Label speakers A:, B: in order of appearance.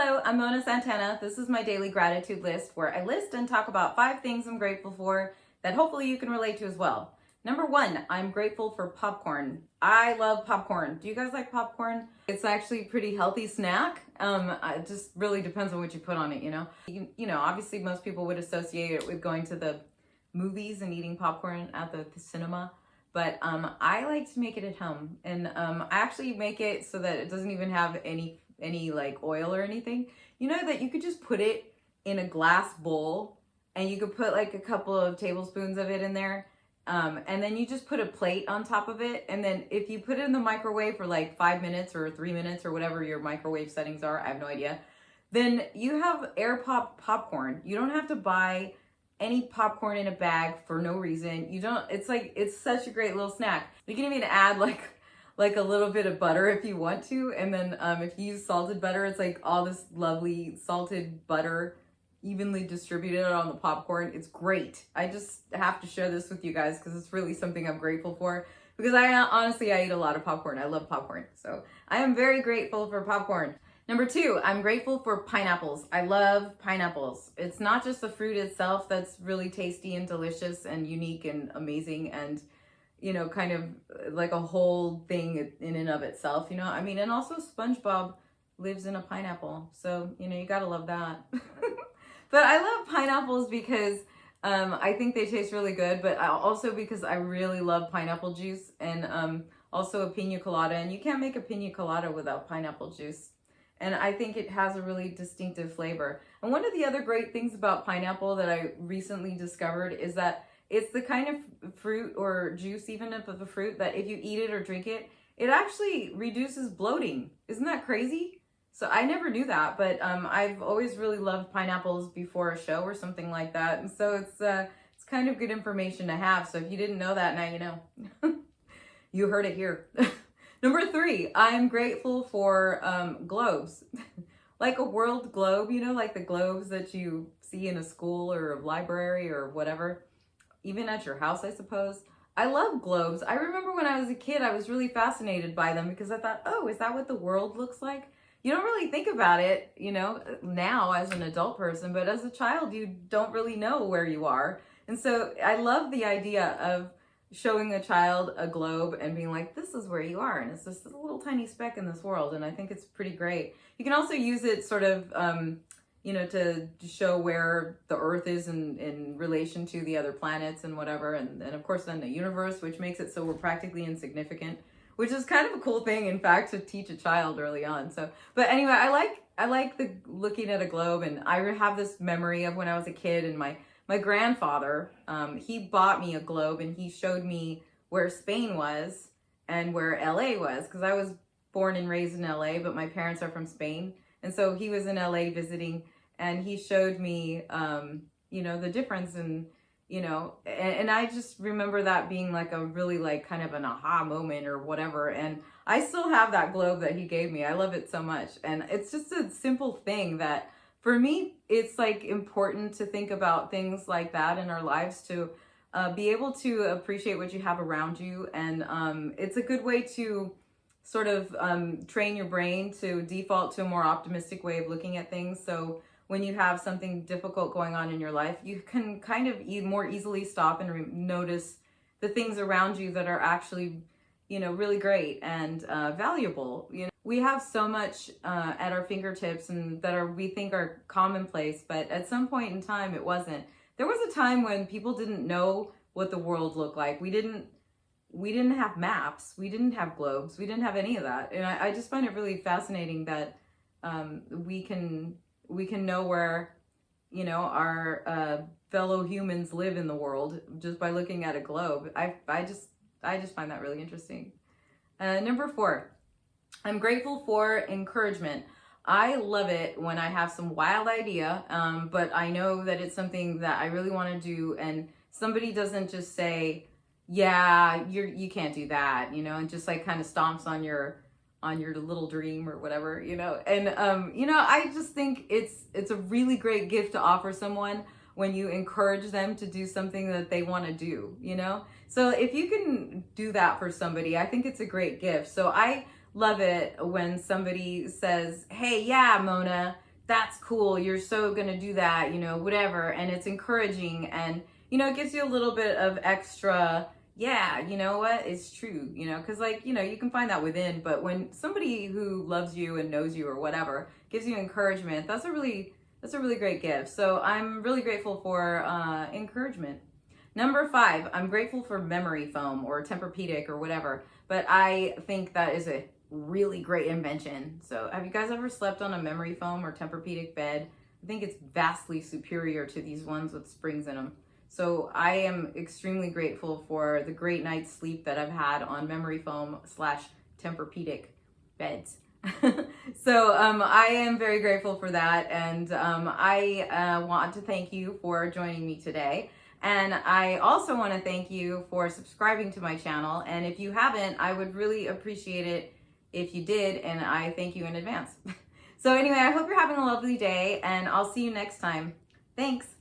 A: Hello, I'm Mona Santana. This is my daily gratitude list where I list and talk about 5 things I'm grateful for that hopefully you can relate to as well. Number 1, I'm grateful for popcorn. I love popcorn. Do you guys like popcorn? It's actually a pretty healthy snack. It just really depends on what you put on it, you know? Obviously most people would associate it with going to the movies and eating popcorn at the cinema. But I like to make it at home, and I actually make it so that it doesn't even have any like oil or anything. You know that you could just put it in a glass bowl, and you could put like a couple of tablespoons of it in there, and then you just put a plate on top of it, and then if you put it in the microwave for like 5 minutes or 3 minutes or whatever your microwave settings are, I have no idea, then you have air popcorn. You don't have to buy any popcorn in a bag for no reason. It's such a great little snack. You can even add like a little bit of butter if you want to, and then if you use salted butter, it's like all this lovely salted butter evenly distributed on the popcorn. It's great. I just have to share this with you guys because it's really something I'm grateful for, because I eat a lot of popcorn. I love popcorn, so I am very grateful for popcorn. Number 2, I'm grateful for pineapples. I love pineapples. It's not just the fruit itself that's really tasty and delicious and unique and amazing and, kind of like a whole thing in and of itself, and also SpongeBob lives in a pineapple. So, you gotta love that. But I love pineapples because I think they taste really good, but also because I really love pineapple juice and also a pina colada. And you can't make a pina colada without pineapple juice. And I think it has a really distinctive flavor. And one of the other great things about pineapple that I recently discovered is that it's the kind of fruit or juice, even of the fruit, that if you eat it or drink it, it actually reduces bloating. Isn't that crazy? So I never knew that, but I've always really loved pineapples before a show or something like that. And so it's kind of good information to have. So if you didn't know that, now you know. You heard it here. Number 3, I'm grateful for globes. Like a world globe, like the globes that you see in a school or a library or whatever, even at your house, I suppose. I love globes. I remember when I was a kid, I was really fascinated by them because I thought, oh, is that what the world looks like? You don't really think about it, now as an adult person, but as a child, you don't really know where you are. And so I love the idea of showing a child a globe and being like, this is where you are, and it's just a little tiny speck in this world. And I think it's pretty great. You can also use it sort of to show where the earth is in relation to the other planets and whatever, and of course then the universe, which makes it so we're practically insignificant, which is kind of a cool thing, in fact, to teach a child early on. So but anyway, I like the looking at a globe, and I have this memory of when I was a kid, and my grandfather, he bought me a globe, and he showed me where Spain was and where LA was, because I was born and raised in LA, but my parents are from Spain. And so he was in LA visiting, and he showed me, the difference and I just remember that being like a really like kind of an aha moment or whatever. And I still have that globe that he gave me. I love it so much. And it's just a simple thing that, for me, it's like important to think about things like that in our lives, to be able to appreciate what you have around you. And it's a good way to sort of train your brain to default to a more optimistic way of looking at things. So when you have something difficult going on in your life, you can kind of more easily stop and notice the things around you that are actually, really great and valuable. We have so much at our fingertips and that we think are commonplace, but at some point in time it wasn't. There was a time when people didn't know what the world looked like. We didn't have maps, we didn't have globes, we didn't have any of that. And I just find it really fascinating that we can know where our fellow humans live in the world just by looking at a globe. I just find that really interesting. Number 4, I'm grateful for encouragement. I love it when I have some wild idea, but I know that it's something that I really want to do, and somebody doesn't just say, yeah, you can't do that, and just like kind of stomps on your little dream or whatever, and I just think it's a really great gift to offer someone when you encourage them to do something that they want to do, so if you can do that for somebody, I think it's a great gift. So I love it when somebody says, hey, yeah, Mona, that's cool, you're so gonna do that, you know, whatever. And it's encouraging, and, you know, it gives you a little bit of extra, yeah, you know what, it's true, you know, because, like, you know, you can find that within, but when somebody who loves you and knows you or whatever gives you encouragement, that's a really great gift. So I'm really grateful for encouragement. Number 5, I'm grateful for memory foam or Tempur-Pedic or whatever, but I think that is a really great invention. So have you guys ever slept on a memory foam or Tempur-Pedic bed? I think it's vastly superior to these ones with springs in them. So I am extremely grateful for the great night's sleep that I've had on memory foam / Tempur-Pedic beds. So I am very grateful for that, and I want to thank you for joining me today. And I also want to thank you for subscribing to my channel. And if you haven't, I would really appreciate it if you did, and I thank you in advance. So anyway, I hope you're having a lovely day, and I'll see you next time. Thanks.